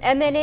MNA,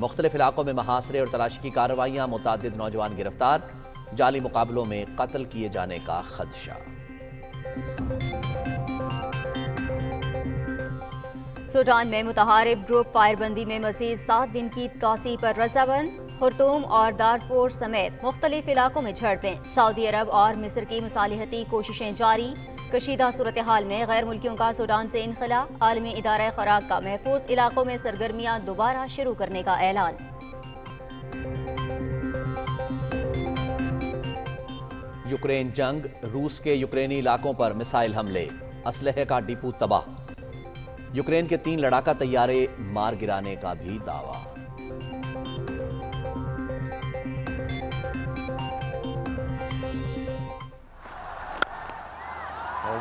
مختلف علاقوں میں محاصرے اور تلاشی کی کارروائیاں، متعدد نوجوان گرفتار، جعلی مقابلوں میں قتل کیے جانے کا خدشہ۔ سوڈان میں متحارب گروپ فائر بندی میں مزید 7 دن کی توسیع پر رضامند، خرطوم اور دارفور سمیت مختلف علاقوں میں جھڑپیں، سعودی عرب اور مصر کی مصالحتی کوششیں جاری، کشیدہ صورتحال میں غیر ملکیوں کا سوڈان سے انخلا، عالمی ادارہ خوراک کا محفوظ علاقوں میں سرگرمیاں دوبارہ شروع کرنے کا اعلان۔ یوکرین جنگ، روس کے یوکرینی علاقوں پر میسائل حملے، اسلحے کا ڈپو تباہ، یوکرین کے 3 لڑاکا طیارے مار گرانے کا بھی دعویٰ۔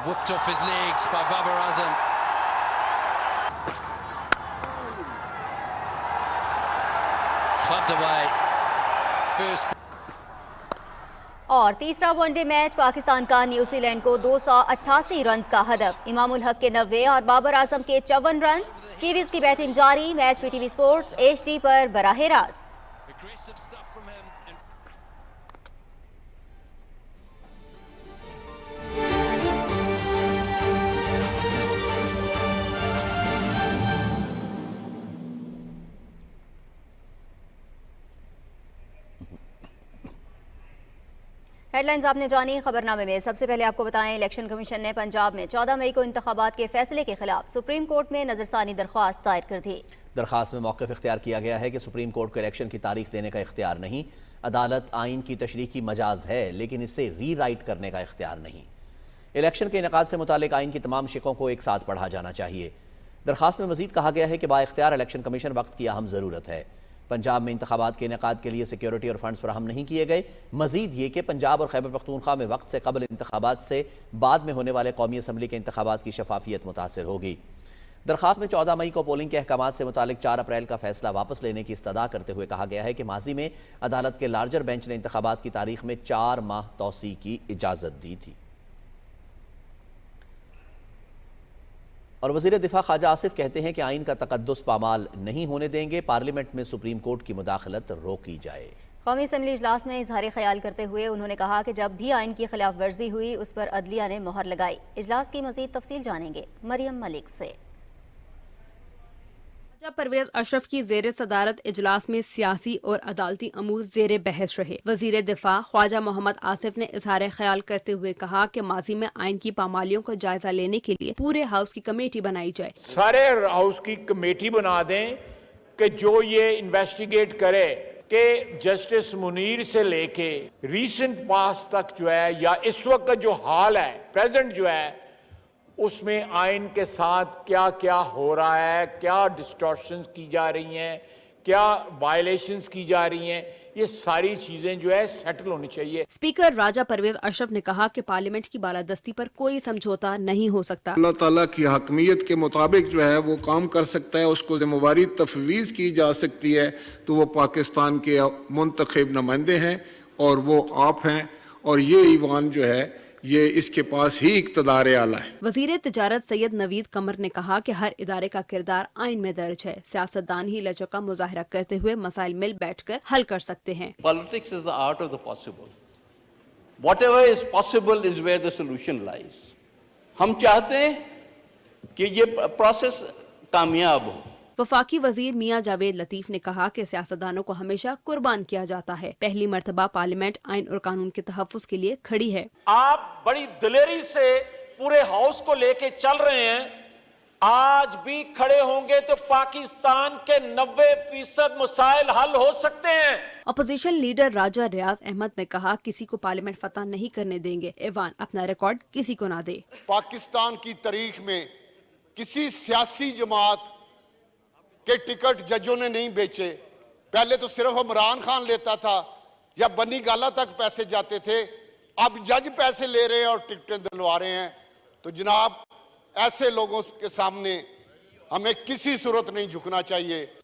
Whooped off his legs by Babar Azam. Clubbed away. First. اور تیسرا ون ڈے میچ پاکستان کا نیوزی لینڈ کو 288 رنز کا ہدف، امام الحق کے 90 اور بابر اعظم کے 54 رنز۔ کیویز کی بیٹنگ جاری، match P T V sports HD پر براہ راست۔ Aggressive stuff from him. Headlines آپ نے جانی، خبرنامے میں سب سے پہلے آپ کو بتائیں الیکشن کمیشن نے پنجاب میں 14 مئی کو انتخابات کے فیصلے کے خلاف سپریم کورٹ میں نظرثانی درخواست دائر کر دی۔ درخواست میں موقف اختیار کیا گیا ہے کہ سپریم کورٹ کو الیکشن کی تاریخ دینے کا اختیار نہیں، عدالت آئین کی تشریح کی مجاز ہے لیکن اسے ری رائٹ کرنے کا اختیار نہیں۔ الیکشن کے انعقاد سے متعلق آئین کی تمام شقوں کو ایک ساتھ پڑھا جانا چاہیے۔ درخواست میں مزید کہا گیا ہے کہ با اختیار الیکشن کمیشن وقت کی اہم ضرورت ہے۔ پنجاب میں انتخابات کے انعقاد کے لیے سیکیورٹی اور فنڈز فراہم نہیں کیے گئے، مزید یہ کہ پنجاب اور خیبر پختونخوا میں وقت سے قبل انتخابات سے بعد میں ہونے والے قومی اسمبلی کے انتخابات کی شفافیت متاثر ہوگی۔ درخواست میں 14 مئی کو پولنگ کے احکامات سے متعلق 4 اپریل کا فیصلہ واپس لینے کی استدعا کرتے ہوئے کہا گیا ہے کہ ماضی میں عدالت کے لارجر بینچ نے انتخابات کی تاریخ میں 4 ماہ توسیع کی اجازت دی تھی۔ اور وزیر دفاع خواجہ آصف کہتے ہیں کہ آئین کا تقدس پامال نہیں ہونے دیں گے، پارلیمنٹ میں سپریم کورٹ کی مداخلت روکی جائے۔ قومی اسمبلی اجلاس میں اظہار خیال کرتے ہوئے انہوں نے کہا کہ جب بھی آئین کی خلاف ورزی ہوئی اس پر عدلیہ نے مہر لگائی۔ اجلاس کی مزید تفصیل جانیں گے مریم ملک سے۔ خواجہ پرویز اشرف کی زیر صدارت اجلاس میں سیاسی اور عدالتی امور زیر بحث رہے۔ وزیر دفاع خواجہ محمد آصف نے اظہار خیال کرتے ہوئے کہا کہ ماضی میں آئین کی پامالیوں کا جائزہ لینے کے لیے پورے ہاؤس کی کمیٹی بنائی جائے۔ سارے ہاؤس کی کمیٹی بنا دیں کہ جو یہ انویسٹیگیٹ کرے کہ جسٹس منیر سے لے کے ریسنٹ پاس تک جو ہے یا اس وقت جو حال ہے پریزنٹ جو ہے اس میں آئین کے ساتھ کیا کیا ہو رہا ہے، کیا ڈسٹورشنز کی جا رہی ہیں، کیا وائلیشنز کی جا رہی ہیں، یہ ساری چیزیں جو ہے سیٹل ہونی چاہیے۔ اسپیکر راجہ پرویز اشرف نے کہا کہ پارلیمنٹ کی بالادستی پر کوئی سمجھوتا نہیں ہو سکتا۔ اللہ تعالیٰ کی حاکمیت کے مطابق جو ہے وہ کام کر سکتا ہے، اس کو ذمہ داری تفویض کی جا سکتی ہے تو وہ پاکستان کے منتخب نمائندے ہیں اور وہ آپ ہیں، اور یہ ایوان جو ہے یہ اس کے پاس ہی اقتدار اعلیٰ ہے۔ وزیر تجارت سید نوید قمر نے کہا کہ ہر ادارے کا کردار آئین میں درج ہے، سیاستدان ہی لچک کا مظاہرہ کرتے ہوئے مسائل مل بیٹھ کر حل کر سکتے ہیں۔ Politics is the art of the possible. Whatever is possible is where the solution lies. ہم چاہتے ہیں کہ یہ پروسیس کامیاب ہو۔ وفاقی وزیر میاں جاوید لطیف نے کہا کہ سیاستدانوں کو ہمیشہ قربان کیا جاتا ہے، پہلی مرتبہ پارلیمنٹ آئین اور قانون کے تحفظ کے لیے کھڑی ہے۔ آپ بڑی دلیری سے پورے ہاؤس کو لے کے چل رہے ہیں، آج بھی کھڑے ہوں گے تو پاکستان کے 90% مسائل حل ہو سکتے ہیں۔ اپوزیشن لیڈر راجہ ریاض احمد نے کہا کسی کو پارلیمنٹ فتح نہیں کرنے دیں گے، ایوان اپنا ریکارڈ کسی کو نہ دے۔ پاکستان کی تاریخ میں کسی سیاسی جماعت کے ٹکٹ ججوں نے نہیں بیچے، پہلے تو صرف عمران خان لیتا تھا یا بنی گالا تک پیسے جاتے تھے، اب جج پیسے لے رہے ہیں اور ٹکٹیں دلوا رہے ہیں۔ تو جناب ایسے لوگوں کے سامنے ہمیں کسی صورت نہیں جھکنا چاہیے۔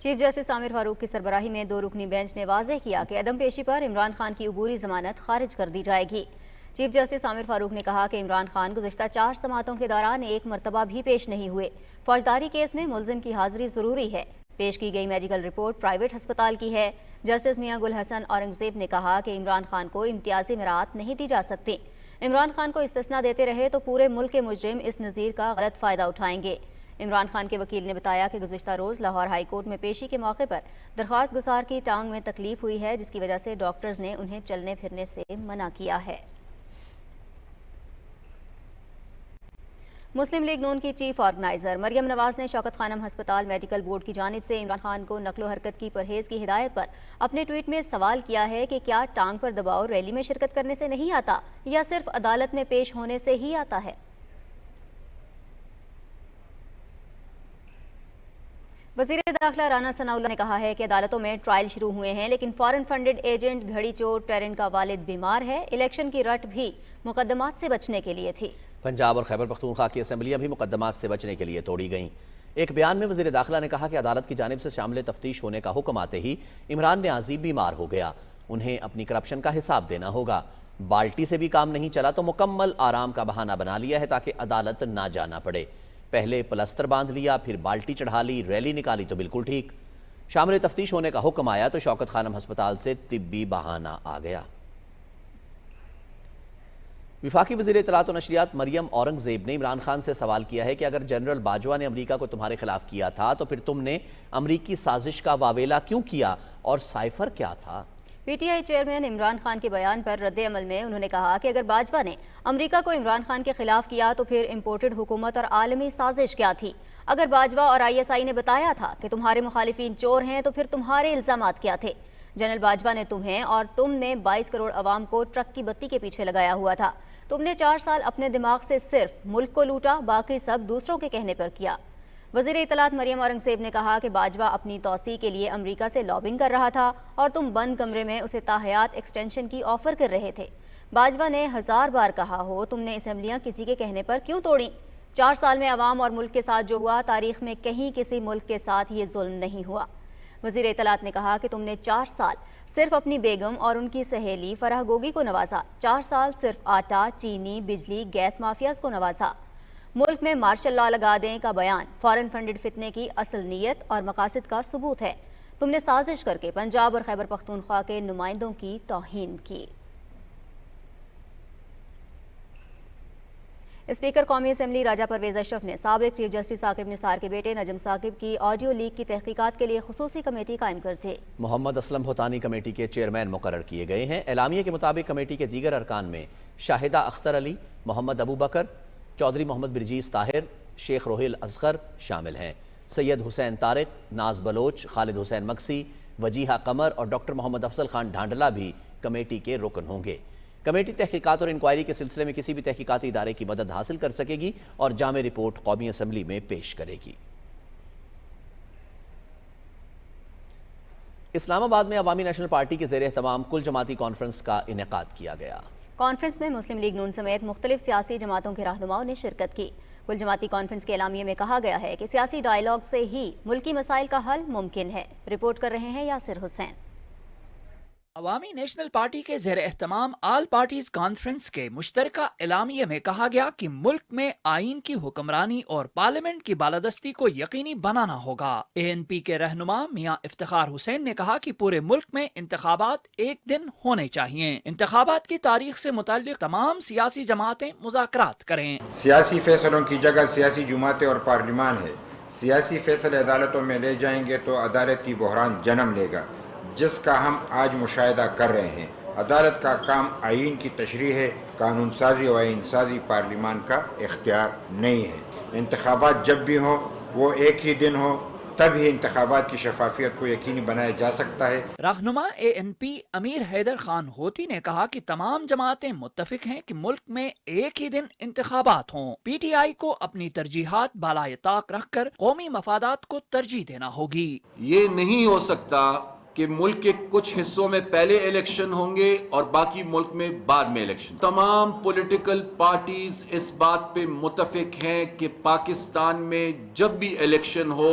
چیف جسٹس عامر فاروق کی سربراہی میں 2 رکنی بینچ نے واضح کیا کہ عدم پیشی پر عمران خان کی عبوری ضمانت خارج کر دی جائے گی۔ چیف جسٹس عامر فاروق نے کہا کہ عمران خان گزشتہ 4 سماعتوں کے دوران ایک مرتبہ بھی پیش نہیں ہوئے۔ فوجداری کیس میں ملزم کی حاضری ضروری ہے۔ پیش کی گئی میڈیکل رپورٹ پرائیویٹ ہسپتال کی ہے۔ جسٹس میاں گل حسن اورنگزیب نے کہا کہ عمران خان کو امتیازی مراعات نہیں دی جا سکتی۔ عمران خان کو استثناء دیتے رہے تو پورے ملک کے مجرم اس نظیر کا غلط فائدہ اٹھائیں گے۔ عمران خان کے وکیل نے بتایا کہ گزشتہ روز لاہور ہائی کورٹ میں پیشی کے موقع پر درخواست گزار کی ٹانگ میں تکلیف ہوئی ہے، جس کی وجہ سے ڈاکٹرز نے انہیں چلنے پھرنے سے منع کیا ہے۔ مسلم لیگ نون کی چیف آرگنائزر مریم نواز نے شوکت خانم ہسپتال میڈیکل بورڈ کی جانب سے عمران خان کو نقل و حرکت کی پرہیز کی ہدایت پر اپنے ٹویٹ میں سوال کیا ہے کہ کیا ٹانگ پر دباؤ ریلی میں شرکت کرنے سے نہیں آتا یا صرف عدالت میں پیش ہونے سے ہی آتا ہے؟ وزیر داخلہ رانا ثناء اللہ نے کہا ہے کہ عدالتوں میں ٹرائل شروع ہوئے ہیں، لیکن فارن فنڈڈ ایجنٹ گھڑی چور ٹیرن کا والد بیمار ہے۔ الیکشن کی رٹ بھی مقدمات سے بچنے کے لیے تھی۔ پنجاب اور خیبر پختونخوا کی اسمبلیاں بھی مقدمات سے بچنے کے لیے توڑی گئیں۔ ایک بیان میں وزیر داخلہ نے کہا کہ عدالت کی جانب سے شامل تفتیش ہونے کا حکم آتے ہی عمران نیازی بیمار ہو گیا، انہیں اپنی کرپشن کا حساب دینا ہوگا۔ بالٹی سے بھی کام نہیں چلا تو مکمل آرام کا بہانہ بنا لیا ہے تاکہ عدالت نہ جانا پڑے۔ پہلے پلستر باندھ لیا، پھر بالٹی چڑھا لی، ریلی نکالی تو بالکل ٹھیک۔ شامل تفتیش ہونے کا حکم آیا تو شوکت خانم ہسپتال سے طبی بہانہ آ گیا۔ وفاقی وزیر اطلاعات و نشریات مریم اورنگزیب نے عمران خان سے سوال کیا ہے کہ اگر جنرل باجوہ نے امریکہ کو تمہارے خلاف کیا تھا تو پھر تم نے امریکی سازش کا واویلا کیوں کیا اور سائفر کیا تھا؟ P T I chairman Imran Khan کے بیان پر رد عمل میں انہوں نے کہا کہ اگر باجوہ نے امریکہ کو عمران خان کے خلاف کیا تو پھر امپورٹڈ حکومت اور عالمی سازش کیا تھی؟ اگر باجوہ اور آئی ایس آئی نے بتایا تھا کہ تمہارے مخالفین چور ہیں تو پھر تمہارے الزامات کیا تھے؟ جنرل باجوہ نے تمہیں اور تم نے 22 کروڑ عوام کو ٹرک کی بتی کے پیچھے لگایا ہوا تھا۔ تم نے 4 سال اپنے دماغ سے صرف ملک کو لوٹا، باقی سب دوسروں کے کہنے پر کیا۔ وزیر اطلاعات مریم اورنگزیب نے کہا کہ باجوہ اپنی توسیع کے لیے امریکہ سے لابنگ کر رہا تھا اور تم بند کمرے میں اسے تاحیات ایکسٹینشن کی آفر کر رہے تھے۔ باجوہ نے 1000 بار کہا ہو تم نے اسمبلیاں کسی کے کہنے پر کیوں توڑیں؟ 4 سال میں عوام اور ملک کے ساتھ جو ہوا، تاریخ میں کہیں کسی ملک کے ساتھ یہ ظلم نہیں ہوا۔ وزیر اطلاعات نے کہا کہ تم نے 4 سال صرف اپنی بیگم اور ان کی سہیلی فرح گوگی کو نوازا، 4 سال صرف آٹا، چینی، بجلی، گیس مافیاز کو نوازا۔ ملک میں مارشل لا لگا دیں کا بیان فارن فنڈڈ فتنے کی اصل نیت اور مقاصد کا ثبوت ہے۔ تم نے سازش کر کے پنجاب اور خیبر پختونخوا کے نمائندوں کی توہین کی۔ اسپیکر قومی اسمبلی راجہ پرویز اشرف نے سابق چیف جسٹس ثاقب نثار کے بیٹے نجم ثاقب کی آڈیو لیک کی تحقیقات کے لیے خصوصی کمیٹی قائم کر دی۔ محمد اسلم ہوتانی کمیٹی کے چیئرمین مقرر کیے گئے ہیں۔ اعلامیے کے مطابق کمیٹی کے دیگر ارکان میں شاہدہ اختر علی، محمد ابو بکر، چودھری محمد برجیز طاہر، شیخ روحیل اصغر شامل ہیں۔ سید حسین طارق، ناز بلوچ، خالد حسین مکسی، وجیہہ قمر اور ڈاکٹر محمد افضل خان ڈھانڈلہ بھی کمیٹی کے رکن ہوں گے۔ کمیٹی تحقیقات اور انکوائری کے سلسلے میں کسی بھی تحقیقاتی ادارے کی مدد حاصل کر سکے گی اور جامع رپورٹ قومی اسمبلی میں پیش کرے گی۔ اسلام آباد میں عوامی نیشنل پارٹی کے زیر اہتمام کل جماعتی کانفرنس کا انعقاد کیا گیا۔ کانفرنس میں مسلم لیگ نون سمیت مختلف سیاسی جماعتوں کے رہنماؤں نے شرکت کی۔ کل جماعتی کانفرنس کے اعلامیے میں کہا گیا ہے کہ سیاسی ڈائیلاگ سے ہی ملکی مسائل کا حل ممکن ہے۔ رپورٹ کر رہے ہیں یاسر حسین۔ عوامی نیشنل پارٹی کے زیر اہتمام آل پارٹیز کانفرنس کے مشترکہ اعلامیے میں کہا گیا کہ ملک میں آئین کی حکمرانی اور پارلیمنٹ کی بالادستی کو یقینی بنانا ہوگا۔ اے این پی کے رہنما میاں افتخار حسین نے کہا کہ پورے ملک میں انتخابات ایک دن ہونے چاہیے۔ انتخابات کی تاریخ سے متعلق تمام سیاسی جماعتیں مذاکرات کریں۔ سیاسی فیصلوں کی جگہ سیاسی جماعتیں اور پارلیمان ہے۔ سیاسی فیصلے عدالتوں میں لے جائیں گے تو عدالتی بحران جنم لے گا، جس کا ہم آج مشاہدہ کر رہے ہیں۔ عدالت کا کام آئین کی تشریح ہے، قانون سازی و آئین سازی پارلیمان کا اختیار نہیں ہے۔ انتخابات جب بھی ہوں وہ ایک ہی دن ہو، تب ہی انتخابات کی شفافیت کو یقینی بنایا جا سکتا ہے۔ رہنما اے این پی امیر حیدر خان ہوتی نے کہا کہ تمام جماعتیں متفق ہیں کہ ملک میں ایک ہی دن انتخابات ہوں۔ پی ٹی آئی کو اپنی ترجیحات بالائے طاق رکھ کر قومی مفادات کو ترجیح دینا ہوگی۔ یہ نہیں ہو سکتا کہ ملک کے کچھ حصوں میں پہلے الیکشن ہوں گے اور باقی ملک میں بعد میں الیکشن۔ تمام پولیٹیکل پارٹیز اس بات پہ متفق ہیں کہ پاکستان میں جب بھی الیکشن ہو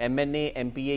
MNA, MPA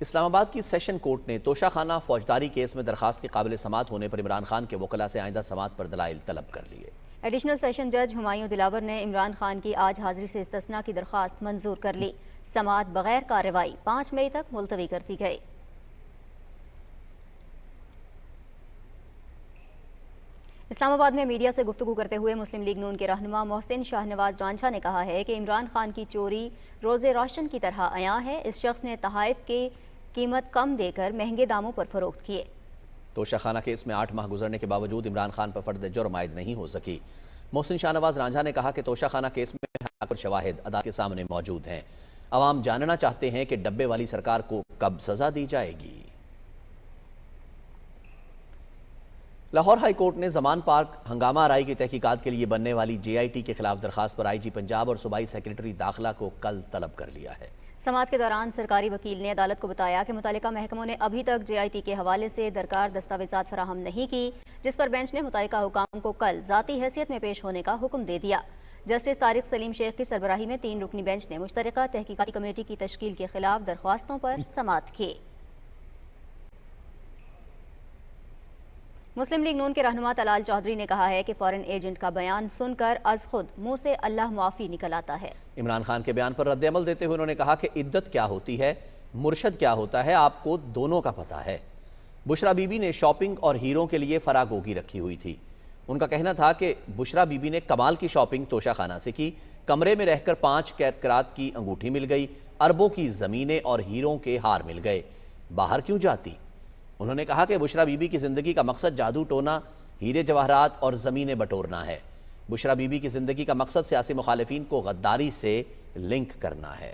اسلام آباد کی سیشن کورٹ نے توشہ خانہ فوجداری کیس میں درخواست کے قابل سماعت ہونے پر عمران خان کے وکلاء سے آئندہ سماعت پر دلائل طلب کر لیے۔ ایڈیشنل سیشن جج ہمایوں دلاور نے عمران خان کی آج حاضری سے استثناء کی درخواست منظور کر لی۔ سماعت بغیر کارروائی 5 مئی تک ملتوی کر دی گئی۔ اسلام آباد میں میڈیا سے گفتگو کرتے ہوئے مسلم لیگ نون کے رہنما محسن شاہ نواز رانجھا نے کہا ہے کہ عمران خان کی چوری روز راشن کی طرح عیاں ہے۔ اس شخص نے تحائف کی قیمت کم دے کر مہنگے داموں پر فروخت کیے۔ توشہ خانہ کیس میں 8 ماہ گزرنے کے باوجود عمران خان پر فرد جرم عائد نہیں ہو سکی۔ محسن شاہ نواز رانجھا نے کہا کہ توشہ خانہ کیس میں حق اور شواہد عدالت کے سامنے موجود ہیں۔ عوام جاننا چاہتے ہیں کہ ڈبے والی سرکار کو کب سزا دی جائے گی۔ لاہور ہائی کورٹ نے زمان پارک ہنگامہ آرائی کی تحقیقات کے لیے بننے والی JIT کے خلاف درخواست پر IG پنجاب اور صوبائی سیکریٹری داخلہ کو کل طلب کر لیا ہے۔ سماعت کے دوران سرکاری وکیل نے عدالت کو بتایا کہ متعلقہ محکموں نے ابھی تک JIT کے حوالے سے درکار دستاویزات فراہم نہیں کی، جس پر بینچ نے متعلقہ حکام کو کل ذاتی حیثیت میں پیش ہونے کا حکم دے دیا۔ جسٹس طارق سلیم شیخ کی سربراہی میں 3 رکنی بینچ نے مشترکہ تحقیقاتی کمیٹی کی تشکیل کے خلاف درخواستوں پر سماعت کی۔ مسلم لیگ نون کے رہنما طلال چودھری نے کہا ہے کہ فارن ایجنٹ کا بیان سن کر از خود منہ سے اللہ معافی نکل آتا ہے۔ عمران خان کے بیان پر رد عمل دیتے ہوئے انہوں نے کہا کہ عدت کیا ہوتی ہے، مرشد کیا ہوتا ہے، آپ کو دونوں کا پتہ ہے۔ بشرا بی بی نے شاپنگ اور ہیروں کے لیے فراگوگی رکھی ہوئی تھی۔ ان کا کہنا تھا کہ بشرا بی بی نے کمال کی شاپنگ توشہ خانہ سے کی، کمرے میں رہ کر 5 کیرات کی انگوٹھی مل گئی، اربوں کی زمینیں اور ہیروں کے ہار مل گئے، باہر کیوں جاتی؟ انہوں نے کہا کہ بشرا بی بی کی زندگی کا مقصد جادو ٹونا، ہیرے جواہرات اور زمینیں بٹورنا ہے۔ بشرا بی بی کی زندگی کا مقصد سیاسی مخالفین کو غداری سے لنک کرنا ہے۔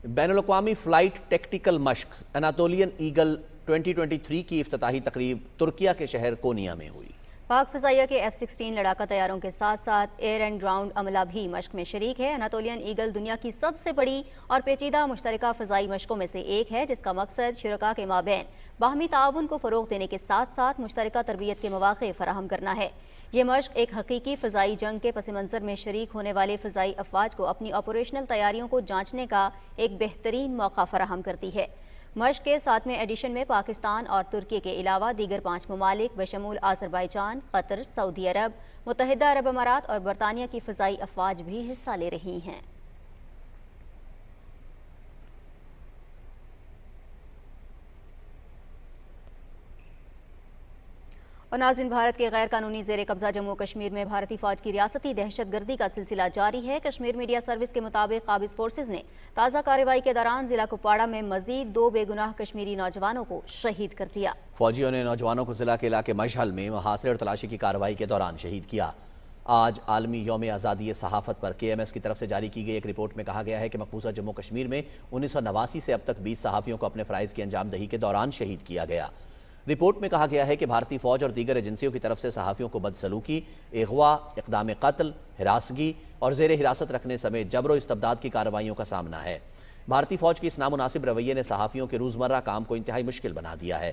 بین الاقوامی فلائٹ ٹیکٹیکل مشق اناتولین ایگل 2023 کی افتتاحی تقریب ترکیہ کے شہر کونیا میں ہوئی۔ پاک فضائیہ کے F-16 لڑاکا طیاروں کے ساتھ ساتھ ایئر اینڈ گراؤنڈ عملہ بھی مشق میں شریک ہے۔ اناتولین ایگل دنیا کی سب سے بڑی اور پیچیدہ مشترکہ فضائی مشقوں میں سے ایک ہے، جس کا مقصد شرکاء کے مابین باہمی تعاون کو فروغ دینے کے ساتھ ساتھ مشترکہ تربیت کے مواقع فراہم کرنا ہے۔ یہ مشق ایک حقیقی فضائی جنگ کے پس منظر میں شریک ہونے والے فضائی افواج کو اپنی آپریشنل تیاریوں کو جانچنے کا ایک بہترین موقع فراہم کرتی ہے۔ مشق کے 7ویں ایڈیشن میں پاکستان اور ترکی کے علاوہ دیگر 5 ممالک بشمول آذربائیجان، قطر، سعودی عرب، متحدہ عرب امارات اور برطانیہ کی فضائی افواج بھی حصہ لے رہی ہیں۔ اور ناظرین، بھارت کے غیر قانونی زیر قبضہ جموں کشمیر میں بھارتی فوج کی ریاستی دہشت گردی کا سلسلہ جاری ہے۔ کشمیر میڈیا سروس کے مطابق قابض فورسز نے تازہ کارروائی کے دوران ضلع کپواڑہ میں مزید 2 بے گناہ کشمیری نوجوانوں کو شہید کر دیا۔ فوجیوں نے نوجوانوں کو ضلع کے علاقے مشہل میں محاصرے اور تلاشی کی کارروائی کے دوران شہید کیا۔ آج عالمی یوم آزادی صحافت پر KMS کی طرف سے جاری کی گئی ایک رپورٹ میں کہا گیا ہے کہ مقبوضہ جموں کشمیر میں 1989 سے اب تک 20 صحافیوں کو اپنے فرائض کی انجام دہی کے دوران شہید کیا گیا۔ رپورٹ میں کہا گیا ہے کہ بھارتی فوج اور دیگر ایجنسیوں کی طرف سے صحافیوں کو بدسلوکی، اغوا، اقدام قتل، ہراسگی اور زیر حراست رکھنے سمیت جبر و استبداد کی کارروائیوں کا سامنا ہے۔ بھارتی فوج کی اس نامناسب رویے نے صحافیوں کے روزمرہ کام کو انتہائی مشکل بنا دیا ہے۔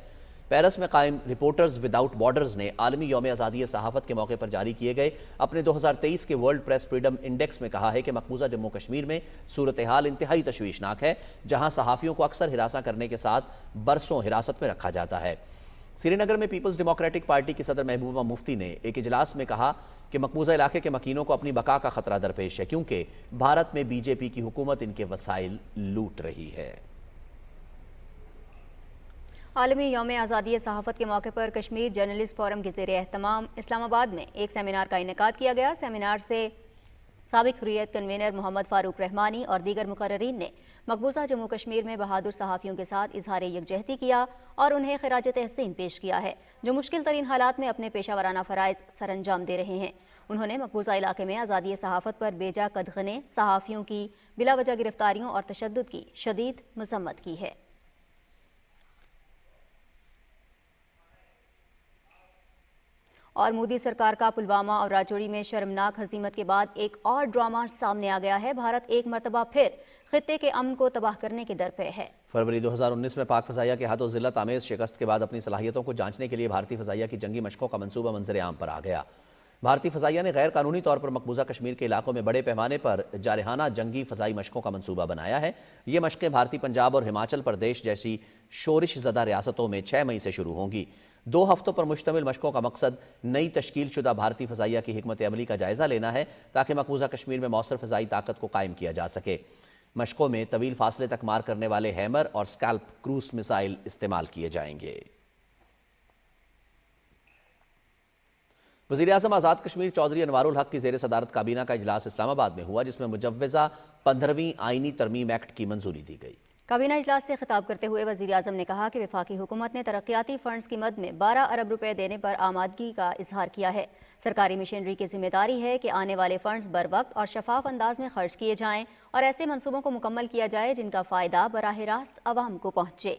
پیرس میں قائم رپورٹرز وداؤٹ بارڈرز نے عالمی یوم آزادی صحافت کے موقع پر جاری کیے گئے اپنے 2023 کے ورلڈ پریس فریڈم انڈیکس میں کہا ہے کہ مقبوضہ جموں کشمیر میں صورتحال انتہائی تشویشناک ہے، جہاں صحافیوں کو اکثر ہراساں کرنے کے ساتھ برسوں حراست میں رکھا جاتا ہے۔ سری نگر میں پیپلز ڈیموکریٹک پارٹی کی صدر محبوبہ مفتی نے ایک اجلاس میں کہا کہ مقبوضہ علاقے کے مکینوں کو اپنی بقا کا خطرہ درپیش ہے، کیونکہ بھارت میں BJP کی حکومت ان کے وسائل لوٹ رہی ہے۔ عالمی یوم آزادی صحافت کے موقع پر کشمیر جرنلسٹ فورم کے زیر اہتمام اسلام آباد میں ایک سیمینار کا انعقاد کیا گیا۔ سیمینار سے سابق حریت کنوینر محمد فاروق رحمانی اور دیگر مقررین نے مقبوضہ جموں کشمیر میں بہادر صحافیوں کے ساتھ اظہار یکجہتی کیا اور انہیں خراج تحسین پیش کیا ہے، جو مشکل ترین حالات میں اپنے پیشہ ورانہ فرائض سر انجام دے رہے ہیں۔ انہوں نے مقبوضہ علاقے میں آزادی صحافت پر بیجا قدغنیں، صحافیوں کی بلا وجہ گرفتاریوں اور تشدد کی شدید مذمت کی ہے۔ اور مودی سرکار کا پلوامہ اور راجوری میں شرمناک ہزیمت کے بعد ایک اور ڈرامہ سامنے آ گیا ہے۔ بھارت ایک مرتبہ پھر خطے کے امن کو تباہ کرنے کے در پہ ہے۔ فروری 2019 میں پاک فضائیہ کے ہاتھوں ذلت آمیز شکست کے بعد اپنی صلاحیتوں کو جانچنے کے لیے بھارتی فضائیہ کی جنگی مشقوں کا منصوبہ منظر عام پر آ گیا۔ بھارتی فضائیہ نے غیر قانونی طور پر مقبوضہ کشمیر کے علاقوں میں بڑے پیمانے پر جارحانہ جنگی فضائی مشقوں کا منصوبہ بنایا ہے۔ یہ مشقیں بھارتی پنجاب اور ہماچل پردیش جیسی شورش زدہ ریاستوں میں 6 مئی سے شروع ہوں گی۔ 2 ہفتوں پر مشتمل مشقوں کا مقصد نئی تشکیل شدہ بھارتی فضائیہ کی حکمت عملی کا جائزہ لینا ہے تاکہ مقبوضہ کشمیر میں مؤثر فضائی طاقت کو قائم کیا جا سکے۔ مشقوں میں طویل فاصلے تک مار کرنے والے ہیمر اور سکیلپ کروز میزائل استعمال کیے جائیں گے۔ وزیراعظم آزاد کشمیر چودھری انوار الحق کی زیر صدارت کابینہ کا اجلاس اسلام آباد میں ہوا، جس میں مجوزہ 15ویں آئینی ترمیم ایکٹ کی منظوری دی گئی۔ کابینہ اجلاس سے خطاب کرتے ہوئے وزیراعظم نے کہا کہ وفاقی حکومت نے ترقیاتی فنڈز کی مد میں 12 ارب روپے دینے پر آمادگی کا اظہار کیا ہے۔ سرکاری مشینری کی ذمہ داری ہے کہ آنے والے فنڈز بر وقت اور شفاف انداز میں خرچ کیے جائیں اور ایسے منصوبوں کو مکمل کیا جائے جن کا فائدہ براہ راست عوام کو پہنچے۔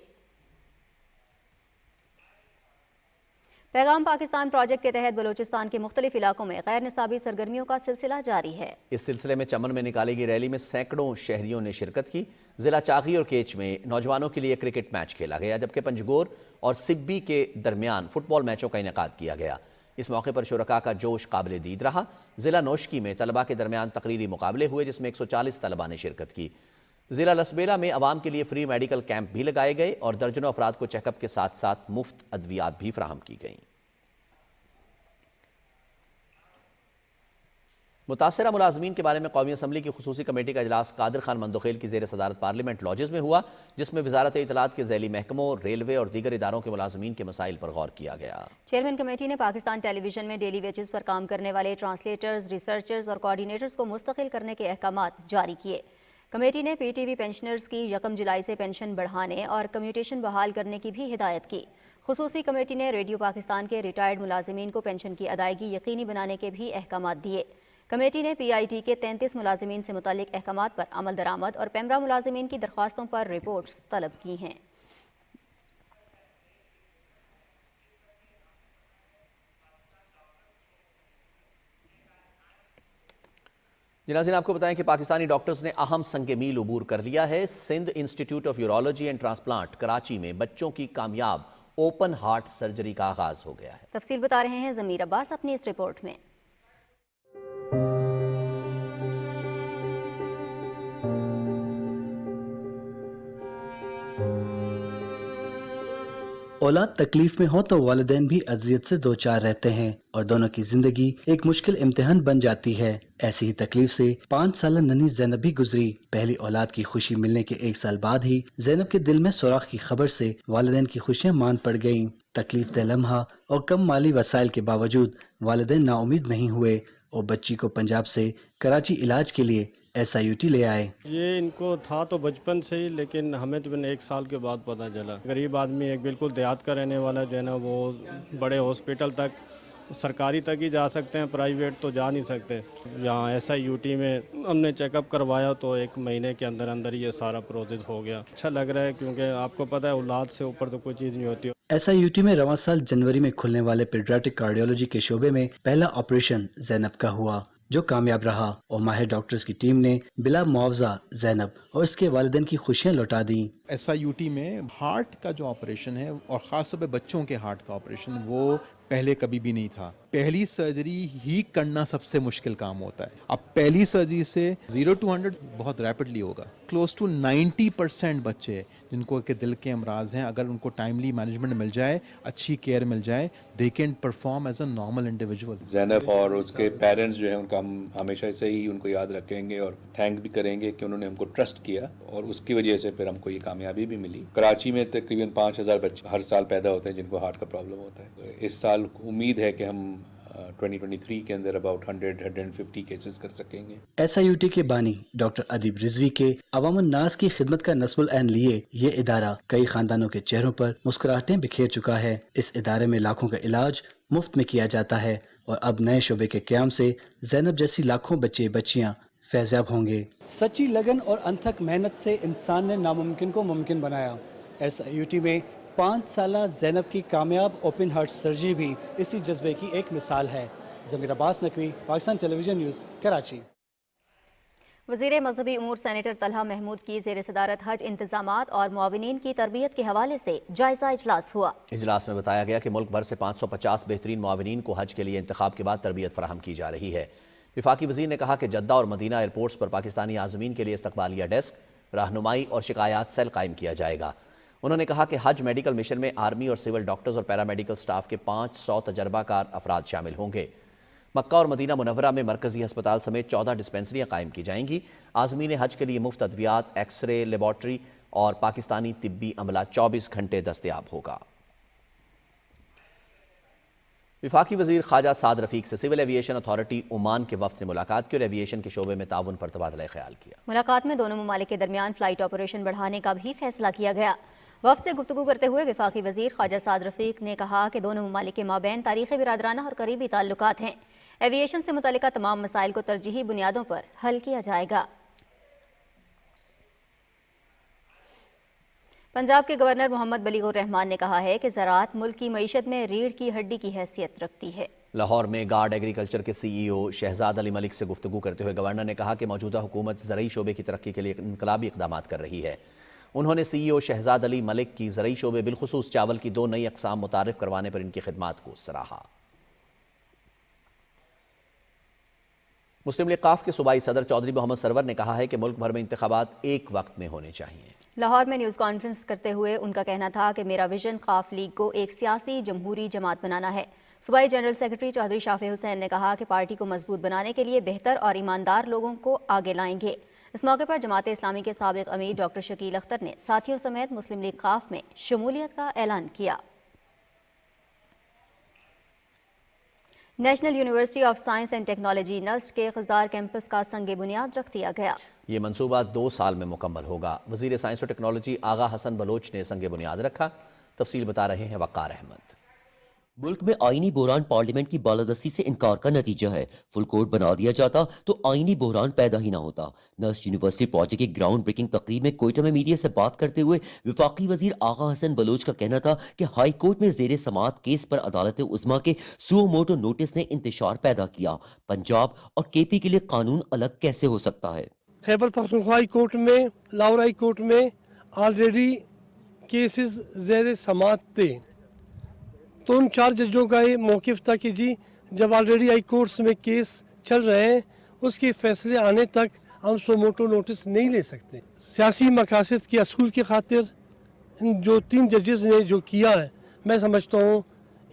پیغام پاکستان پروجیکٹ کے تحت بلوچستان کے مختلف علاقوں میں غیر نصابی سرگرمیوں کا سلسلہ جاری ہے۔ اس سلسلے میں چمن میں نکالی گئی ریلی میں سینکڑوں شہریوں نے شرکت کی۔ ضلع چاغی اور کیچ میں نوجوانوں کے لیے کرکٹ میچ کھیلا گیا، جبکہ پنجگور اور سبی کے درمیان فٹ بال میچوں کا انعقاد کیا گیا۔ اس موقع پر شرکاء کا جوش قابل دید رہا۔ ضلع نوشکی میں طلباء کے درمیان تقریری مقابلے ہوئے، جس میں 140 طلباء نے شرکت کی۔ ضلع لسبیلا میں عوام کے لیے فری میڈیکل کیمپ بھی لگائے گئے اور درجنوں افراد کو چیک اپ کے ساتھ ساتھ مفت ادویات بھی فراہم کی گئیں۔ متاثرہ ملازمین کے بارے میں قومی اسمبلی کی خصوصی کمیٹی کا اجلاس قادر خان مندوخیل کی زیر صدارت پارلیمنٹ لاجز میں ہوا، جس میں وزارت اطلاعات کے ذیلی محکموں، ریلوے اور دیگر اداروں کے ملازمین کے مسائل پر غور کیا گیا۔ چیئرمین کمیٹی نے پاکستان ٹیلی ویژن میں ڈیلی ویجز پر کام کرنے والے ٹرانسلیٹرز، ریسرچرز اور کوآرڈینیٹرز کو مستقل کرنے کے احکامات جاری کیے۔ کمیٹی نے پی ٹی وی پینشنرز کی 1 جولائی سے پینشن بڑھانے اور کمیوٹیشن بحال کرنے کی بھی ہدایت کی۔ خصوصی کمیٹی نے ریڈیو پاکستان کے ریٹائرڈ ملازمین کو پینشن کی ادائیگی یقینی بنانے کے بھی احکامات دیے۔ کمیٹی نے پی آئی ٹی کے 33 ملازمین سے متعلق احکامات پر عمل درآمد اور پیمرا ملازمین کی درخواستوں پر رپورٹس طلب کی ہیں۔ ناظرین، آپ کو بتائیں کہ پاکستانی ڈاکٹرز نے اہم سنگ میل عبور کر لیا ہے۔ Sindh institute of urology and transplant Karachi میں بچوں کی کامیاب اوپن ہارٹ سرجری کا آغاز ہو گیا ہے۔ تفصیل بتا رہے ہیں ضمیر عباس اپنی اس رپورٹ میں۔ اولاد تکلیف میں ہو تو والدین بھی اذیت سے دوچار رہتے ہیں اور دونوں کی زندگی ایک مشکل امتحان بن جاتی ہے۔ ایسی ہی تکلیف سے 5 سالہ ننھی زینب بھی گزری۔ پہلی اولاد کی خوشی ملنے کے 1 سال بعد ہی زینب کے دل میں سوراخ کی خبر سے والدین کی خوشیاں مان پڑ گئیں۔ تکلیف دہ لمحہ اور کم مالی وسائل کے باوجود والدین نا امید نہیں ہوئے اور بچی کو پنجاب سے کراچی علاج کے لیے SIUT لے آئے۔ یہ ان کو تھا تو بچپن سے ہی، لیکن ہمیں تو 1 سال کے بعد پتہ چلا۔ غریب آدمی ایک بالکل دیہات کا رہنے والا جو ہے نا، وہ بڑے ہاسپٹل تک سرکاری تک ہی جا سکتے ہیں، پرائیویٹ تو جا نہیں سکتے۔ یہاں SIUT میں ہم نے چیک اپ کروایا تو 1 مہینے کے اندر اندر یہ سارا پروسیس ہو گیا۔ اچھا لگ رہا ہے کیونکہ آپ کو پتہ ہے اولاد سے اوپر تو کوئی چیز نہیں ہوتی۔ SIUT میں رواں سال جنوری میں کھلنے والے پیڈیاٹرک کارڈیولوجی کے شعبے میں پہلا آپریشن زینب کا ہوا، جو کامیاب رہا اور ماہر ڈاکٹرز کی ٹیم نے بلا معاوضہ زینب اور اس کے والدین کی خوشیاں لوٹا دیں۔ SIUT میں ہارٹ کا جو آپریشن ہے اور خاص طور پہ بچوں کے ہارٹ کا آپریشن، وہ پہلے کبھی بھی نہیں تھا۔ پہلی سرجری ہی کرنا سب سے مشکل کام ہوتا ہے۔ اب پہلی سرجری سے 0 to 100 بہت ریپڈلی ہوگا۔ کلوز ٹو 90% بچے جن کو کہ دل کے امراض ہیں، اگر ان کو ٹائملی مینجمنٹ مل جائے، اچھی کیئر مل جائے، they can perform as a normal individual. Zainab اور اس کے پیرنٹس جو ہیں، ان کا ہم ہمیشہ سے ہی ان کو یاد رکھیں گے اور تھینک بھی کریں گے کہ انہوں نے ہم کو ٹرسٹ کیا اور اس کی وجہ سے پھر ہم کو یہ کامیابی بھی ملی۔ کراچی میں تقریباً 5000 بچے ہر سال پیدا ہوتے ہیں جن کو ہارٹ کا پرابلم ہوتا ہے۔ اس سال امید ہے کہ ہم 2023 کے اندر about 100-150 کیسز کر سکیں گے۔ SIUT کے بانی ڈاکٹر ادیب رضوی کے عوام الناس کی خدمت کا نصب العین لیے یہ ادارہ کئی خاندانوں کے چہروں پر مسکراہٹیں بکھیر چکا ہے۔ اس ادارے میں لاکھوں کا علاج مفت میں کیا جاتا ہے اور اب نئے شعبے کے قیام سے زینب جیسی لاکھوں بچے بچیاں فیضیاب ہوں گے۔ سچی لگن اور انتھک محنت سے انسان نے ناممکن کو ممکن بنایا۔ SIUT میں 5 سالہ زینب کی کامیاب اوپن ہارٹ سرجری بھی اسی جذبے کی ایک مثال ہے۔ ضمیر عباس نقوی، پاکستان ٹیلی ویژن نیوز، کراچی۔ وزیر مذہبی امور سینیٹر طلحہ محمود کی زیر صدارت حج انتظامات اور معاونین کی تربیت کے حوالے سے جائزہ اجلاس ہوا۔ اجلاس میں بتایا گیا کہ ملک بھر سے 550 بہترین معاونین کو حج کے لیے انتخاب کے بعد تربیت فراہم کی جا رہی ہے۔ وفاقی وزیر نے کہا کہ جدہ اور مدینہ ایئرپورٹس پر پاکستانی عازمین کے لیے استقبالیہ ڈیسک، رہنمائی اور شکایات سیل قائم کیا جائے گا۔ انہوں نے کہا کہ حج میڈیکل مشن میں آرمی اور سول ڈاکٹرز اور پیرامیڈیکل سٹاف کے 500 تجربہ کار افراد شامل ہوں گے۔ مکہ اور مدینہ منورہ میں مرکزی ہسپتال سمیت 14 ڈسپنسریاں قائم کی جائیں گی۔ عازمین حج کے لیے مفت ادویات، ایکس رے لیبارٹری اور پاکستانی طبی عملہ 24 گھنٹے دستیاب ہوگا۔ وفاقی وزیر خواجہ سعد رفیق سے سول ایویشن اتھارٹی عمان کے وفد نے ملاقات کی اور ایویشن کے شعبے میں تعاون پر تبادلہ خیال کیا۔ ملاقات میں دونوں ممالک کے درمیان فلائٹ آپریشن بڑھانے کا بھی فیصلہ کیا گیا۔ وفد سے گفتگو کرتے ہوئے وفاقی وزیر خواجہ سعد رفیق نے کہا کہ دونوں ممالک کے مابین تاریخی برادرانہ اور قریبی تعلقات ہیں۔ ایویشن سے متعلقہ تمام مسائل کو ترجیحی بنیادوں پر حل کیا جائے گا۔ پنجاب کے گورنر محمد بلیغ الرحمان نے کہا ہے کہ زراعت ملک کی معیشت میں ریڑھ کی ہڈی کی حیثیت رکھتی ہے۔ لاہور میں گارڈ ایگریکلچر کے سی ای او شہزاد علی ملک سے گفتگو کرتے ہوئے گورنر نے کہا کہ موجودہ حکومت زرعی شعبے کی ترقی کے لیے انقلابی اقدامات کر رہی ہے۔ انہوں نے سی ای او شہزاد علی ملک کی زرعی شعبے بالخصوص چاول کی 2 نئی اقسام متعارف کروانے پر ان کی خدمات کو سراہا۔ مسلم لیگ قاف کے صوبائی صدر چودھری محمد سرور نے کہا ہے کہ ملک بھر میں انتخابات ایک وقت میں ہونے چاہیے۔ لاہور میں نیوز کانفرنس کرتے ہوئے ان کا کہنا تھا کہ میرا ویژن قاف لیگ کو ایک سیاسی جمہوری جماعت بنانا ہے۔ صوبائی جنرل سیکرٹری چودھری شافع حسین نے کہا کہ پارٹی کو مضبوط بنانے کے لیے بہتر اور ایماندار لوگوں کو آگے لائیں گے۔ اس موقع پر جماعت اسلامی کے سابق امیر ڈاکٹر شکیل اختر نے ساتھیوں سمیت مسلم لیگ قاف میں شمولیت کا اعلان کیا۔ National university of science and technology NUST کے خضدار کیمپس کا سنگ بنیاد رکھ دیا گیا۔ یہ منصوبہ 2 سال میں مکمل ہوگا۔ وزیر سائنس و ٹیکنالوجی آغا حسن بلوچ نے سنگ بنیاد رکھا۔ تفصیل بتا رہے ہیں وقار احمد۔ ملک میں آئینی بحران پارلیمنٹ کی بالادستی سے انکار کا نتیجہ ہے۔ فل کورٹ بنا دیا جاتا تو آئینی بحران پیدا ہی نہ ہوتا۔ نسٹ یونیورسٹی پروجیکٹ کی گراؤنڈ بریکنگ تقریب میں کوئٹہ میں میڈیا سے بات کرتے ہوئے وفاقی وزیر آغا حسن بلوچ کا کہنا تھا کہ ہائی کورٹ میں زیر سماعت کیس پر عدالت عظمیٰ کے سو موٹو نوٹس نے انتشار پیدا کیا۔ پنجاب اور کے پی کے لیے قانون الگ کیسے ہو سکتا ہے؟ خیبر پختونخوا ہائی کورٹ میں، لاہور ہائی کورٹ میں آلریڈی کیسز زیر سماعت تھے، تو ان 4 ججوں کا یہ موقف تھا کہ جی جب آلریڈی ہائی کورٹس میں کیس چل رہے ہیں اس کے فیصلے آنے تک ہم سو موٹو نوٹس نہیں لے سکتے۔ سیاسی مقاصد کے اصول کی خاطر ان جو 3 ججز نے جو کیا ہے، میں سمجھتا ہوں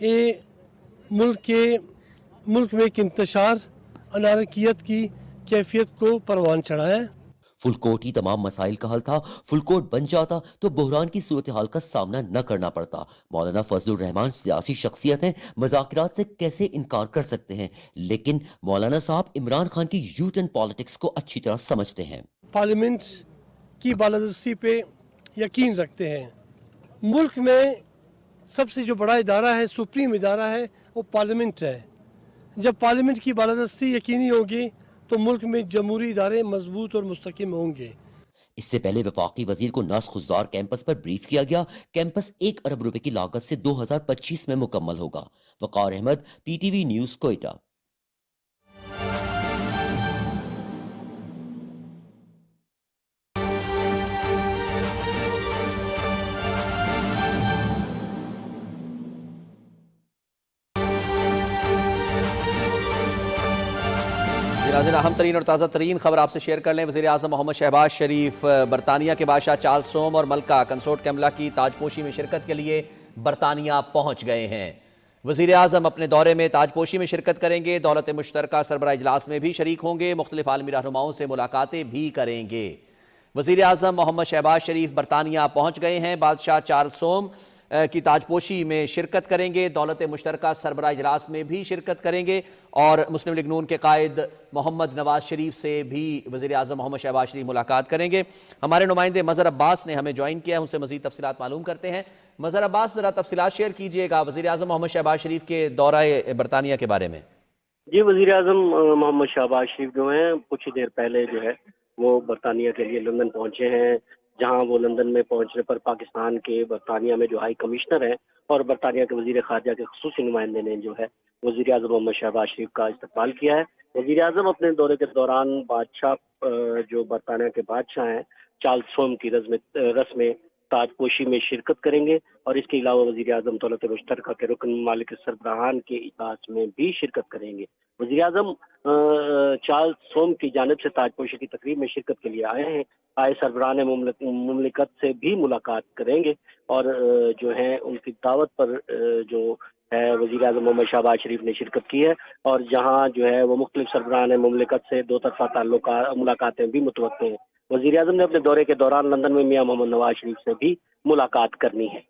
یہ ملک میں ایک انتشار انارکیت کی کیفیت کو پروان چڑھا ہے۔ فل کورٹ ہی تمام مسائل کا حل تھا۔ فل کورٹ بن جاتا تو بحران کی صورتحال کا سامنا نہ کرنا پڑتا۔ مولانا فضل الرحمان سیاسی شخصیت ہیں، مذاکرات سے کیسے انکار کر سکتے ہیں، لیکن مولانا صاحب عمران خان کی یو ٹرن پالیٹکس کو اچھی طرح سمجھتے ہیں۔ پارلیمنٹ کی بالادستی پہ یقین رکھتے ہیں۔ ملک میں سب سے جو بڑا ادارہ ہے، سپریم ادارہ ہے، وہ پارلیمنٹ ہے۔ جب پارلیمنٹ کی بالادستی یقینی ہوگی تو ملک میں جمہوری ادارے مضبوط اور مستحکم ہوں گے۔ اس سے پہلے وفاقی وزیر کو نسٹ خضدار کیمپس پر بریف کیا گیا۔ کیمپس 1 ارب روپے کی لاگت سے 2025 میں مکمل ہوگا۔ Waqar Ahmed, P T V news, Quetta. ناظرین، اہم ترین اور تازہ ترین خبر آپ سے شیئر کر لیں۔ وزیر اعظم محمد شہباز شریف برطانیہ کے بادشاہ چارلس سوم اور ملکہ کنسورٹ کیملا کی تاج پوشی میں شرکت کے لیے برطانیہ پہنچ گئے ہیں۔ وزیر اعظم اپنے دورے میں تاج پوشی میں شرکت کریں گے، دولت مشترکہ سربراہ اجلاس میں بھی شریک ہوں گے، مختلف عالمی رہنماؤں سے ملاقاتیں بھی کریں گے۔ وزیر اعظم محمد شہباز شریف برطانیہ پہنچ گئے ہیں، بادشاہ چارلس سوم کی تاج پوشی میں شرکت کریں گے، دولت مشترکہ سربراہ اجلاس میں بھی شرکت کریں گے، اور مسلم لیگ نون کے قائد محمد نواز شریف سے بھی وزیر اعظم محمد شہباز شریف ملاقات کریں گے۔ ہمارے نمائندے مظہر عباس نے ہمیں جوائن کیا ہے، ان سے مزید تفصیلات معلوم کرتے ہیں۔ مظہر عباس، ذرا تفصیلات شیئر کیجئے گا وزیر اعظم محمد شہباز شریف کے دورہ برطانیہ کے بارے میں۔ جی، وزیر اعظم محمد شہباز شریف جو ہیں کچھ دیر پہلے جو ہے وہ برطانیہ کے لیے لندن پہنچے ہیں۔ جہاں وہ لندن میں پہنچنے پر پاکستان کے برطانیہ میں جو ہائی کمشنر ہیں اور برطانیہ کے وزیر خارجہ کے خصوصی نمائندے نے جو ہے وزیر اعظم محمد شہباز شریف کا استقبال کیا ہے. وزیر اعظم اپنے دورے کے دوران بادشاہ جو برطانیہ کے بادشاہ ہیں چارلس سوم کی رسم تاج پوشی میں شرکت کریں گے اور اس کے علاوہ وزیر اعظم دولت مشترکہ کے رکن ممالک سربراہان کے اجلاس میں بھی شرکت کریں گے. وزیر اعظم چارلس سوم کی جانب سے تاج پوشی کی تقریب میں شرکت کے لیے آئے ہیں. آئے سربراہان مملکت سے بھی ملاقات کریں گے اور جو ہے ان کی دعوت پر جو ہے وزیر اعظم محمد شہباز شریف نے شرکت کی ہے اور جہاں جو ہے وہ مختلف سربراہان مملکت سے دو طرفہ ملاقاتیں بھی متوقع ہیں. وزیر اعظم نے اپنے دورے کے دوران لندن میں میاں محمد نواز شریف سے بھی ملاقات کرنی ہے.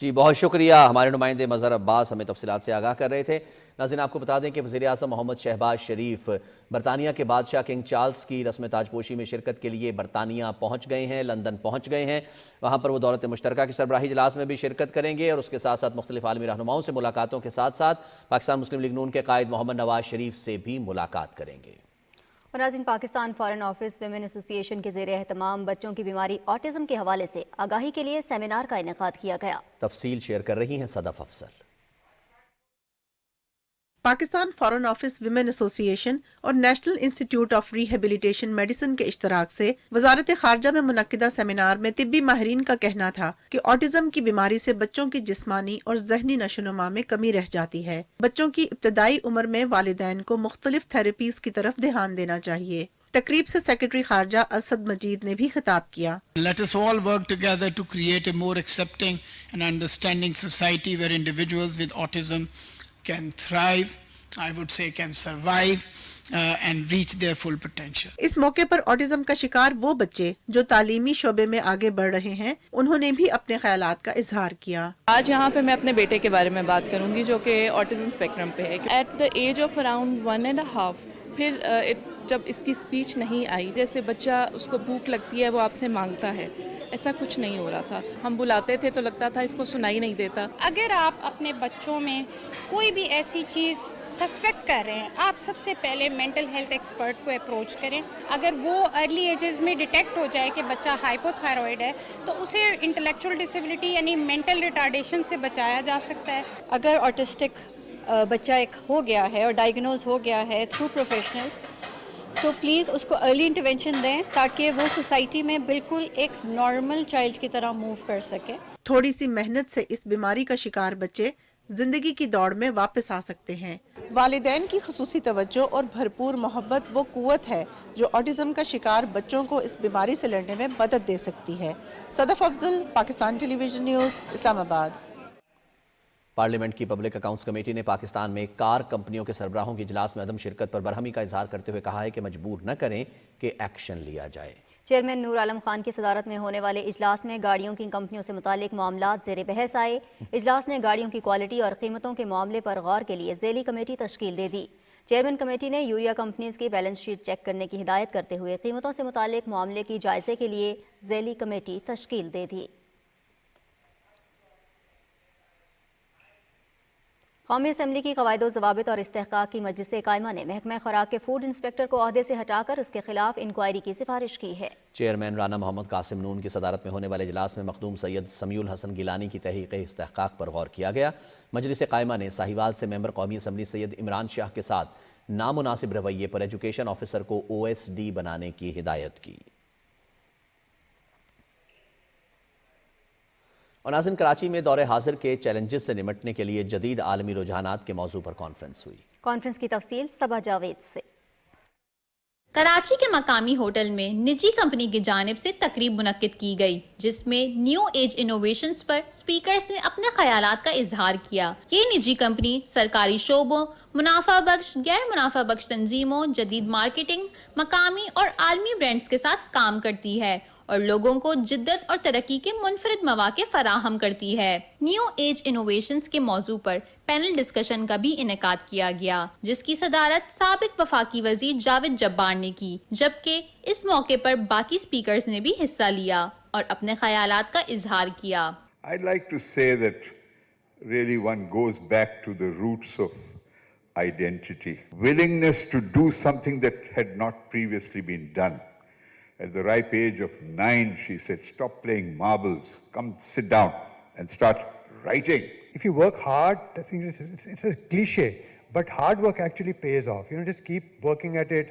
جی بہت شکریہ. ہمارے نمائندے مظہر عباس ہمیں تفصیلات سے آگاہ کر رہے تھے. ناظرین آپ کو بتا دیں کہ وزیر اعظم محمد شہباز شریف برطانیہ کے بادشاہ کنگ چارلس کی رسم تاج پوشی میں شرکت کے لیے برطانیہ پہنچ گئے ہیں، لندن پہنچ گئے ہیں. وہاں پر وہ دولت مشترکہ کے سربراہی اجلاس میں بھی شرکت کریں گے اور اس کے ساتھ ساتھ مختلف عالمی رہنماؤں سے ملاقاتوں کے ساتھ ساتھ پاکستان مسلم لیگ نون کے قائد محمد نواز شریف سے بھی ملاقات کریں گے. اور ناظرین پاکستان فارن آفس ویمن ایسوسی ایشن کے زیر اہتمام بچوں کی بیماری آٹزم کے حوالے سے آگاہی کے لیے سیمینار کا انعقاد کیا گیا. تفصیل شیئر کر رہی ہیں صدف افضل. پاکستان فارن آفس ویمن ایسوسی ایشن اور national institute of rehabilitation medicine کے اشتراک سے وزارت خارجہ میں منعقدہ سیمینار میں طبی ماہرین کا کہنا تھا کہ آٹزم کی بیماری سے بچوں کی جسمانی اور ذہنی نشوونما میں کمی رہ جاتی ہے. بچوں کی ابتدائی عمر میں والدین کو مختلف تھراپیز کی طرف دھیان دینا چاہیے. تقریب سے سیکرٹری خارجہ اسد مجید نے بھی خطاب کیا. Let us all work together to create a more accepting and understanding society where individuals with autism can thrive, I would say can survive and reach their full potential. اس موقع پر آٹزم کا شکار وہ بچے جو تعلیمی شعبے میں آگے بڑھ رہے ہیں انہوں نے بھی اپنے خیالات کا اظہار کیا. آج یہاں پہ میں اپنے بیٹے کے بارے میں بات کروں گی جو کہ آٹزم اسپیکٹرم پہ ہے. At the age of around 1.5 پھر جب اس کی اسپیچ نہیں آئی، جیسے بچہ اس کو بھوک لگتی ہے وہ آپ سے مانگتا ہے، ایسا کچھ نہیں ہو رہا تھا. ہم بلاتے تھے تو لگتا تھا اس کو سنائی نہیں دیتا. اگر آپ اپنے بچوں میں کوئی بھی ایسی چیز سسپیکٹ کر رہے ہیں، آپ سب سے پہلے مینٹل ہیلتھ ایکسپرٹ کو اپروچ کریں. اگر وہ ارلی ایجز میں ڈیٹیکٹ ہو جائے کہ بچہ ہائپوتھائرائڈ ہے تو اسے انٹلیکچوئل ڈسیبلٹی یعنی مینٹل ریٹارڈیشن سے بچایا جا سکتا ہے. اگر آٹسٹک بچہ ایک ہو گیا ہے اور ڈائگنوز ہو گیا ہے تھرو پروفیشنلز تو پلیز اس کو ارلی انٹرونشن دیں تاکہ وہ سوسائٹی میں بالکل ایک نارمل چائلڈ کی طرح موو کر سکے. تھوڑی سی محنت سے اس بیماری کا شکار بچے زندگی کی دوڑ میں واپس آ سکتے ہیں. والدین کی خصوصی توجہ اور بھرپور محبت وہ قوت ہے جو آٹزم کا شکار بچوں کو اس بیماری سے لڑنے میں مدد دے سکتی ہے. صدف افضل، پاکستان ٹیلی ویژن نیوز، اسلام آباد. پارلیمنٹ کی پبلک اکاؤنٹس کمیٹی نے پاکستان میں کار کمپنیوں کے سربراہوں کے اجلاس میں عدم شرکت پر برہمی کا اظہار کرتے ہوئے کہا ہے کہ مجبور نہ کریں کہ ایکشن لیا جائے. چیئرمین نور عالم خان کی صدارت میں ہونے والے اجلاس میں گاڑیوں کی کمپنیوں سے متعلق معاملات زیر بحث آئے. اجلاس نے گاڑیوں کی کوالٹی اور قیمتوں کے معاملے پر غور کے لیے ذیلی کمیٹی تشکیل دے دی. چیئرمین کمیٹی نے یوریا کمپنیز کی بیلنس شیٹ چیک کرنے کی ہدایت کرتے ہوئے قیمتوں سے متعلق معاملے کی جائزے کے لیے ذیلی کمیٹی تشکیل دے دی. قومی اسمبلی کی قواعد و ضوابط اور استحقاق کی مجلس قائمہ نے محکمہ خوراک کے فوڈ انسپیکٹر کو عہدے سے ہٹا کر اس کے خلاف انکوائری کی سفارش کی ہے. چیئرمین رانا محمد قاسم نون کی صدارت میں ہونے والے اجلاس میں مخدوم سید سمیع الحسن گیلانی کی تحقیق استحقاق پر غور کیا گیا. مجلس قائمہ نے ساہیوال سے ممبر قومی اسمبلی سید عمران شاہ کے ساتھ نامناسب رویے پر ایجوکیشن آفیسر کو OSD بنانے کی ہدایت کی. اور ناظرین کراچی میں دور حاضر کے چیلنجز سے نمٹنے کے لیے جدید عالمی رجحانات کے موضوع پر کانفرنس ہوئی. کانفرنس کی تفصیل صبا جاوید سے. کراچی کے مقامی ہوٹل میں نجی کمپنی کی جانب سے تقریب منعقد کی گئی جس میں نیو ایج انوویشنز پر سپیکرز نے اپنے خیالات کا اظہار کیا. یہ نجی کمپنی سرکاری شعبوں، منافع بخش، غیر منافع بخش تنظیموں، جدید مارکیٹنگ، مقامی اور عالمی برانڈز کے ساتھ کام کرتی ہے اور لوگوں کو جدت اور ترقی کے منفرد مواقع فراہم کرتی ہے. نیو ایج انوویشنز کے موضوع پر پینل ڈسکشن کا بھی انعقاد کیا گیا جس کی صدارت سابق وفاقی وزیر جاوید جبار نے کی، جبکہ اس موقع پر باقی سپیکرز نے بھی حصہ لیا اور اپنے خیالات کا اظہار کیا. I'd like to say that really one goes back to the roots of identity. Willingness to do something that had not previously been done. At the ripe age of 9, she said, "Stop playing marbles, come sit down and start writing." If you work hard, I think it's a cliche, but hard work actually pays off. Just keep working at it.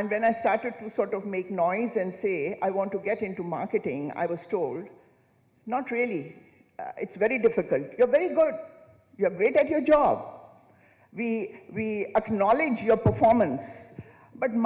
And when I started to sort of make noise and say I want to get into marketing, I was told, not really. It's very difficult. You're very good. You're great at your job. We acknowledge your performance, but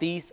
30,